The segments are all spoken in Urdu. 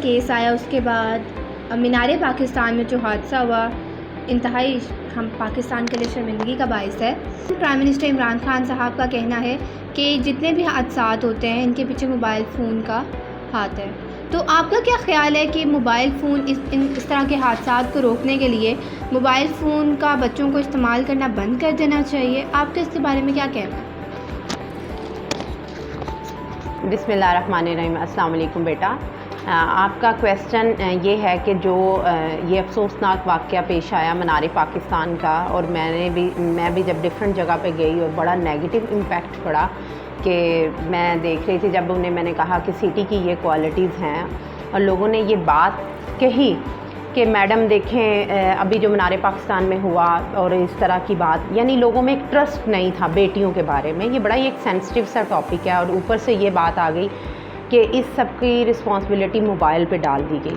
کیس آیا اس کے بعد مینار پاکستان میں جو حادثہ ہوا انتہائی ہم پاکستان کے لیے شرمندگی کا باعث ہے۔ پرائم منسٹر عمران خان صاحب کا کہنا ہے کہ جتنے بھی حادثات ہوتے ہیں ان کے پیچھے موبائل فون کا ہاتھ ہے، تو آپ کا کیا خیال ہے کہ موبائل فون اس طرح کے حادثات کو روکنے کے لیے موبائل فون کا بچوں کو استعمال کرنا بند کر دینا چاہیے؟ آپ کا اس کے بارے میں کیا کہنا ہے؟ بسم اللہ الرحمن الرحیم۔ السلام علیکم بیٹا، آپ کا کویسچن یہ ہے کہ جو یہ افسوسناک واقعہ پیش آیا مینار پاکستان کا، اور میں بھی جب ڈفرینٹ جگہ پہ گئی اور بڑا نیگیٹو امپیکٹ پڑا کہ میں دیکھ رہی تھی جب میں نے کہا کہ سٹی کی یہ کوالٹیز ہیں، اور لوگوں نے یہ بات کہی کہ میڈم دیکھیں ابھی جو مینار پاکستان میں ہوا اور اس طرح کی بات، یعنی لوگوں میں ایک ٹرسٹ نہیں تھا بیٹیوں کے بارے میں۔ یہ بڑا ہی ایک سینسٹیو سا ٹاپک ہے، اور اوپر سے یہ بات آ گئی کہ اس سب کی رسپانسبلٹی موبائل پہ ڈال دی گئی۔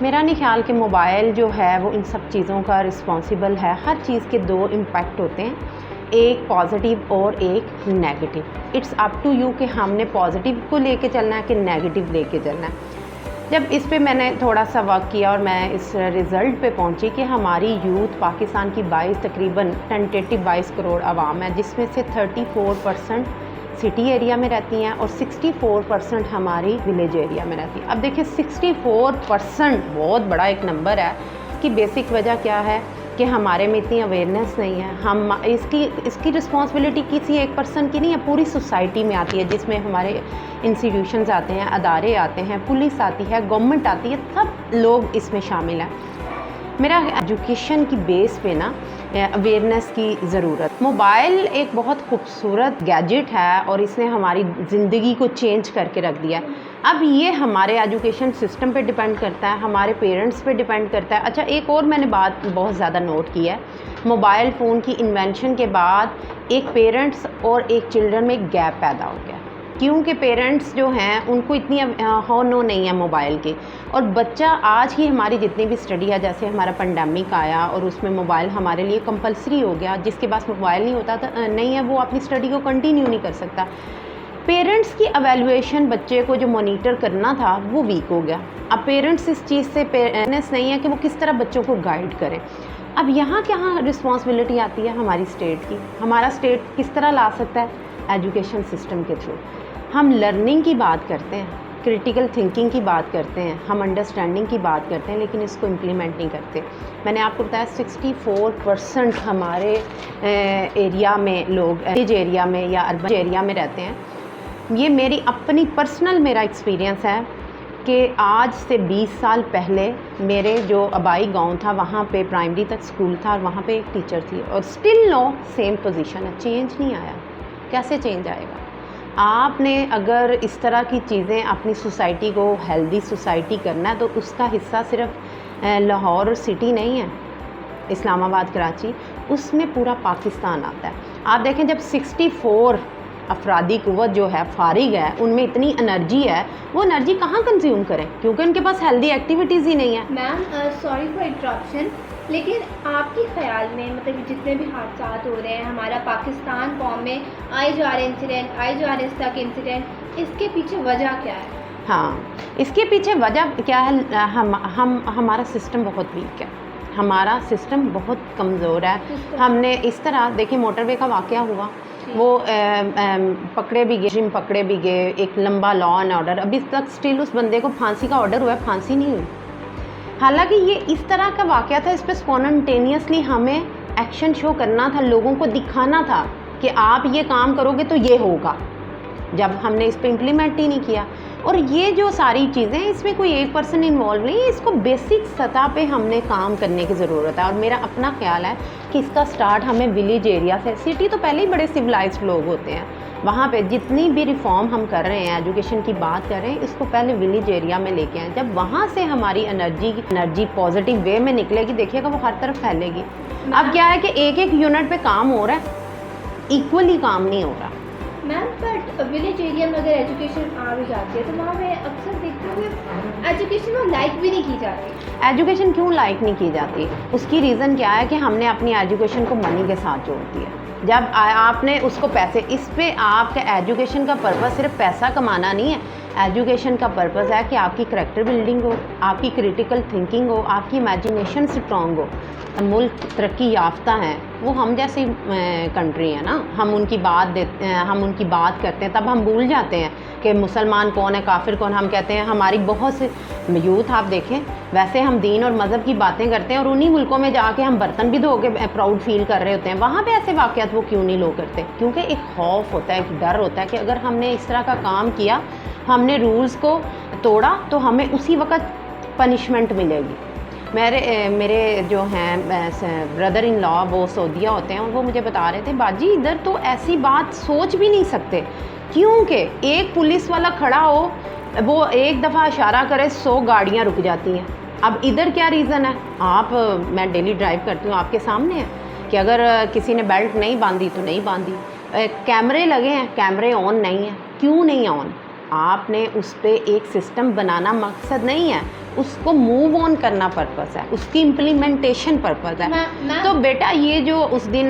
میرا نہیں خیال کہ موبائل جو ہے وہ ان سب چیزوں کا رسپانسبل ہے۔ ہر چیز کے دو امپیکٹ ہوتے ہیں، ایک پازیٹیو اور ایک negative. It's up to you کہ ہم نے پازیٹیو کو لے کے چلنا ہے کہ نیگیٹو لے کے چلنا ہے۔ جب اس پہ میں نے تھوڑا سا ورک کیا اور میں اس رزلٹ پہ پہنچی کہ ہماری یوتھ پاکستان کی تقریباً 22 کروڑ عوام ہے، جس میں سے 34% سٹی ایریا میں رہتی ہیں اور 64% ہماری ولیج ایریا میں رہتی ہیں۔ اب دیکھیں 64% بہت بڑا ایک نمبر ہے کہ بیسک وجہ کیا ہے کہ ہمارے میں اتنی اویئرنیس نہیں ہے۔ ہم اس کی رسپانسبلٹی کسی ایک پرسن کی نہیں ہے، پوری سوسائٹی میں آتی ہے، جس میں ہمارے انسٹیٹیوشنز آتے ہیں، ادارے آتے ہیں، پولیس آتی ہے، گورنمنٹ آتی ہے، سب لوگ اس میں شامل ہیں۔ میرا ایجوکیشن کی بیس پہ نا اویئرنیس کی ضرورت۔ موبائل ایک بہت خوبصورت گیجٹ ہے اور اس نے ہماری زندگی کو چینج کر کے رکھ دیا ہے۔ اب یہ ہمارے ایجوکیشن سسٹم پہ ڈیپینڈ کرتا ہے، ہمارے پیرنٹس پہ ڈیپینڈ کرتا ہے۔ اچھا، ایک اور میں نے بات بہت زیادہ نوٹ کی ہے، موبائل فون کی انوینشن کے بعد ایک پیرنٹس اور ایک چلڈرن میں ایک گیپ پیدا ہو گیا، کیونکہ پیرنٹس جو ہیں ان کو اتنی نو نہیں ہے موبائل کی، اور بچہ آج کی ہماری جتنی بھی اسٹڈی ہے، جیسے ہمارا پینڈیمک آیا اور اس میں موبائل ہمارے لیے کمپلسری ہو گیا، جس کے پاس موبائل نہیں ہوتا نہیں ہے وہ اپنی اسٹڈی کو کنٹینیو نہیں کر سکتا۔ پیرنٹس کی ایویلویشن بچے کو جو مانیٹر کرنا تھا وہ ویک ہو گیا۔ اب پیرنٹس اس چیز سے پیرنٹس نہیں ہے کہ وہ کس طرح بچوں کو گائیڈ کریں۔ اب یہاں کہاں رسپانسبلٹی آتی ہے ہماری اسٹیٹ کی؟ ہمارا اسٹیٹ کس طرح لا سکتا ہے؟ ایجوکیشن سسٹم کے تھرو۔ ہم لرننگ کی بات کرتے ہیں، کریٹیکل تھنکنگ کی بات کرتے ہیں، ہم انڈرسٹینڈنگ کی بات کرتے ہیں، لیکن اس کو امپلیمنٹ نہیں کرتے۔ میں نے آپ کو بتایا 64% ہمارے ایریا میں لوگ ولیج ایریا میں یا اربن ایریا میں رہتے ہیں۔ یہ میری اپنی پرسنل میرا ایکسپیرینس ہے کہ آج سے 20 سال پہلے میرے جو آبائی گاؤں تھا وہاں پہ پرائمری تک اسکول تھا اور وہاں پہ ایک ٹیچر تھی، اور اسٹل نو سیم پوزیشن ہے، چینج نہیں آیا۔ کیسے چینج آئے گا؟ آپ نے اگر اس طرح کی چیزیں اپنی سوسائٹی کو ہیلدی سوسائٹی کرنا ہے تو اس کا حصہ صرف لاہور اور سٹی نہیں ہے، اسلام آباد، کراچی، اس میں پورا پاکستان آتا ہے۔ آپ دیکھیں جب 64 افرادی قوت جو ہے فارغ ہے، ان میں اتنی انرجی ہے، وہ انرجی کہاں کنزیوم کریں؟ کیونکہ ان کے پاس ہیلدی ایکٹیویٹیز ہی نہیں ہیں۔ میم سوری فار انٹرپشن، لیکن آپ کے خیال میں مطلب جتنے بھی حادثات ہو رہے ہیں ہمارا پاکستان قوم میں آئے جا رہے انسیڈنٹ، آئے جا رہے اس طرح کے انسیڈنٹ، اس کے پیچھے وجہ کیا ہے؟ ہاں، اس کے پیچھے وجہ کیا ہے؟ ہمارا سسٹم بہت ویک ہے، ہمارا سسٹم بہت کمزور ہے۔ ہم نے اس طرح دیکھیں موٹر وے کا واقعہ ہوا، وہ پکڑے بھی گئے، پکڑے بھی گئے، ایک لمبا لا اینڈ آرڈر، ابھی تک اسٹل اس بندے کو پھانسی کا آرڈر ہوا ہے، پھانسی نہیں ہوئی۔ حالانکہ یہ اس طرح کا واقعہ تھا، اس پہ اسپونٹینیسلی ہمیں ایکشن شو کرنا تھا، لوگوں کو دکھانا تھا کہ آپ یہ کام کرو گے تو یہ ہوگا، جب ہم نے اس پہ امپلیمنٹ ہی نہیں کیا۔ اور یہ جو ساری چیزیں اس میں کوئی ایک پرسن انوالو نہیں ہے، اس کو بیسک سطح پہ ہم نے کام کرنے کی ضرورت ہے۔ اور میرا اپنا خیال ہے کہ اس کا سٹارٹ ہمیں ولیج ایریا سے، سٹی تو پہلے ہی بڑے سویلائزڈ لوگ ہوتے ہیں، وہاں پہ جتنی بھی ریفارم ہم کر رہے ہیں، ایجوکیشن کی بات کر رہے ہیں، اس کو پہلے ولیج ایریا میں لے کے آئیں۔ جب وہاں سے ہماری انرجی پازیٹیو وے میں نکلے گی، دیکھیے گا وہ ہر طرف پھیلے گی۔ اب کیا ہے کہ ایک یونٹ پہ کام ہو رہا ہے، ایکولی کام نہیں ہو رہا۔ میم بٹ ولیج ایریا میں اگر ایجوکیشن آ بھی جاتی ہے تو وہاں پہ اکثر دیکھتے ہوئے ایجوکیشن وہ لائک بھی نہیں کی جاتی۔ ایجوکیشن کیوں لائک نہیں کی جاتی؟ اس کی ریزن کیا ہے کہ ہم نے اپنی ایجوکیشن کو منی کے ساتھ جوڑ دیا۔ جب آپ نے اس کو پیسے، اس پہ آپ کا ایجوکیشن کا پرپس صرف پیسہ کمانا نہیں ہے، ایجوکیشن کا پرپز ہے کہ آپ کی کریکٹر بلڈنگ ہو، آپ کی کریٹیکل تھنکنگ ہو، آپ کی امیجینیشن اسٹرانگ ہو. ملک ترقی یافتہ ہیں، وہ ہم جیسی کنٹری ہیں نا، ہم ان کی بات کرتے ہیں، تب ہم بھول جاتے ہیں کہ مسلمان کون ہے، کافر کون. ہم کہتے ہیں ہماری بہت سے یوتھ آپ دیکھیں، ویسے ہم دین اور مذہب کی باتیں کرتے ہیں اور انہی ملکوں میں جا کے ہم برتن بھی دھو کے پراؤڈ فیل کر رہے ہوتے ہیں. وہاں پہ ایسے واقعات وہ کیوں نہیں لوگ کرتے؟ کیونکہ ایک خوف ہوتا ہے، ایک ڈر ہوتا ہے کہ اگر ہم نے اس طرح کا کام کیا، ہم نے رولز کو توڑا، تو ہمیں اسی وقت پنشمنٹ ملے گی. میرے جو ہیں بردر ان لا وہ سعودیہ ہوتے ہیں، اور وہ مجھے بتا رہے تھے باجی ادھر تو ایسی بات سوچ بھی نہیں سکتے، کیونکہ ایک پولیس والا کھڑا ہو، وہ ایک دفعہ اشارہ کرے 100 گاڑیاں رک جاتی ہیں. اب ادھر کیا ریزن ہے؟ میں ڈیلی ڈرائیو کرتی ہوں، آپ کے سامنے ہے کہ اگر کسی نے بیلٹ نہیں باندھی تو نہیں باندھی. کیمرے لگے ہیں، کیمرے آن نہیں ہیں. کیوں نہیں آن؟ آپ نے اس پہ ایک سسٹم بنانا مقصد نہیں ہے، اس کو موو آن کرنا پرپز ہے، اس کی امپلیمنٹیشن پرپز ہے. تو بیٹا یہ جو اس دن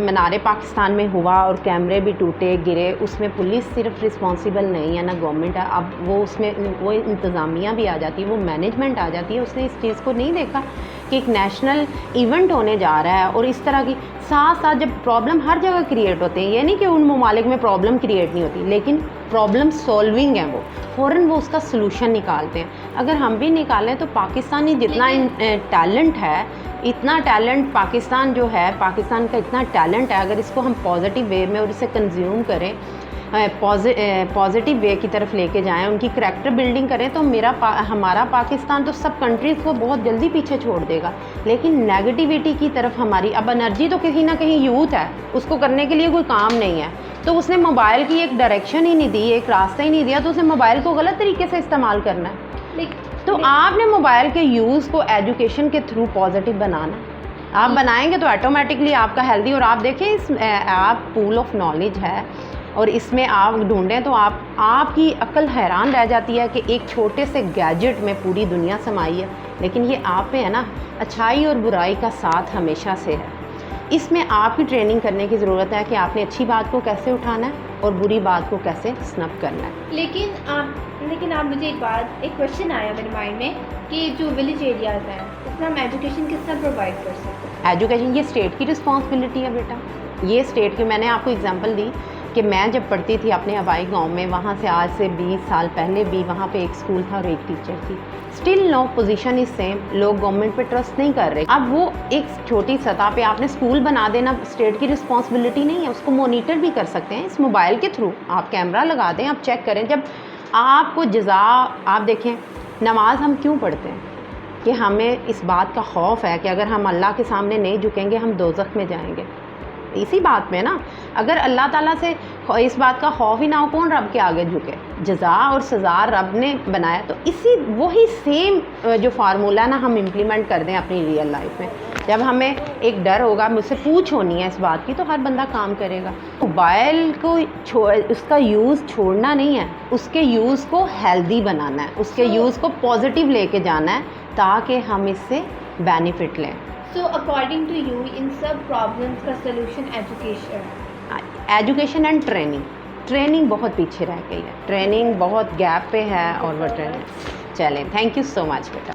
منارے پاکستان میں ہوا اور کیمرے بھی ٹوٹے گرے، اس میں پولیس صرف رسپانسیبل نہیں ہے، نہ گورنمنٹ ہے. اب وہ اس میں وہ انتظامیہ بھی آ جاتی ہے، وہ مینجمنٹ آ جاتی ہے. اس نے اس چیز کو نہیں دیکھا کہ ایک نیشنل ایونٹ ہونے جا رہا ہے، اور اس طرح کی ساتھ جب پرابلم ہر جگہ کریٹ ہوتے ہیں، یہ نہیں کہ ان ممالک میں پرابلم کریٹ نہیں ہوتی، لیکن پرابلم سولونگ ہے، وہ فوراً وہ اس کا سلوشن نکالتے ہیں. اگر ہم بھی نکالیں تو پاکستانی جتنا ٹیلنٹ ہے، اتنا ٹیلنٹ پاکستان جو ہے، پاکستان کا اتنا ٹیلنٹ ہے، اگر اس کو ہم پازیٹیو وے میں اور اسے کنزیوم کریں، پازیٹیو وے کی طرف لے کے جائیں، ان کی کریکٹر بلڈنگ کریں، تو ہمارا پاکستان تو سب کنٹریز کو بہت جلدی پیچھے چھوڑ دے گا. لیکن نیگیٹیوٹی کی طرف ہماری اب انرجی تو کہیں نہ کہیں یوتھ ہے، اس کو کرنے کے لیے کوئی کام نہیں ہے، تو اس نے موبائل کی ایک ڈائریکشن ہی نہیں دی، ایک راستہ ہی نہیں دیا، تو اسے موبائل کو غلط طریقے سے استعمال کرنا ہے. تو آپ نے موبائل کے یوز کو ایجوکیشن کے تھرو پازیٹیو بنانا. آپ بنائیں گے تو آٹومیٹکلی آپ کا ہیلدی. اور آپ دیکھیں اس آپ پول آف نالج ہے، اور اس میں آپ ڈھونڈیں تو آپ کی عقل حیران رہ جاتی ہے کہ ایک چھوٹے سے گیجٹ میں پوری دنیا سمائی ہے. لیکن یہ آپ پہ ہے نا، اچھائی اور برائی کا ساتھ ہمیشہ سے ہے. اس میں آپ کی ٹریننگ کرنے کی ضرورت ہے کہ آپ نے اچھی بات کو کیسے اٹھانا ہے اور بری بات کو کیسے سنپ کرنا ہے. لیکن آپ مجھے ایک کویشچن آیا میرے مائنڈ میں کہ جو ولیج ایریاز ہیں اس میں ہم ایجوکیشن کس طرح پرووائڈ کر سکتے ہیں؟ ایجوکیشن یہ اسٹیٹ کی رسپانسبلٹی ہے بیٹا. یہ اسٹیٹ کی، میں نے آپ کو اگزامپل دی کہ میں جب پڑھتی تھی اپنے آبائی گاؤں میں، وہاں سے آج سے 20 سال پہلے بھی وہاں پہ ایک اسکول تھا اور ایک ٹیچر تھی. Still no position is same. لوگ گورنمنٹ پہ ٹرسٹ نہیں کر رہے. اب وہ ایک چھوٹی سطح پہ آپ نے اسکول بنا دینا اسٹیٹ کی رسپانسبلٹی نہیں ہے، اس کو مانیٹر بھی کر سکتے ہیں اس موبائل کے تھرو. آپ کیمرہ لگا دیں، آپ چیک کریں. جب آپ کو جزا، آپ دیکھیں نماز ہم کیوں پڑھتے ہیں؟ کہ ہمیں اس بات کا خوف ہے کہ اگر ہم اللہ کے سامنے نہیں جھکیں گے ہم دوزخ میں جائیں گے. اسی بات میں نا، اگر اللہ تعالیٰ سے اس بات کا خوف ہی نہ ہو، کون رب کے آگے جھکے؟ جزا اور سزا رب نے بنایا. تو وہی سیم جو فارمولہ نا ہم امپلیمنٹ کر دیں اپنی ریئل لائف میں. جب ہمیں ایک ڈر ہوگا، مجھ سے پوچھ ہونی ہے اس بات کی، تو ہر بندہ کام کرے گا. موبائل کو اس کا یوز چھوڑنا نہیں ہے، اس کے یوز کو ہیلدی بنانا ہے، اس کے یوز کو پازیٹیو لے کے جانا ہے تاکہ ہم اس سے بینیفٹ لیں. سو اکارڈنگ ٹو یو ان سب پرابلمس کا سلوشن ایجوکیشن اینڈ ٹریننگ بہت پیچھے رہ گئی ہے. ٹریننگ بہت گیپ پہ ہے، اور وہ ٹریننگ چلیں. Thank you so much beta.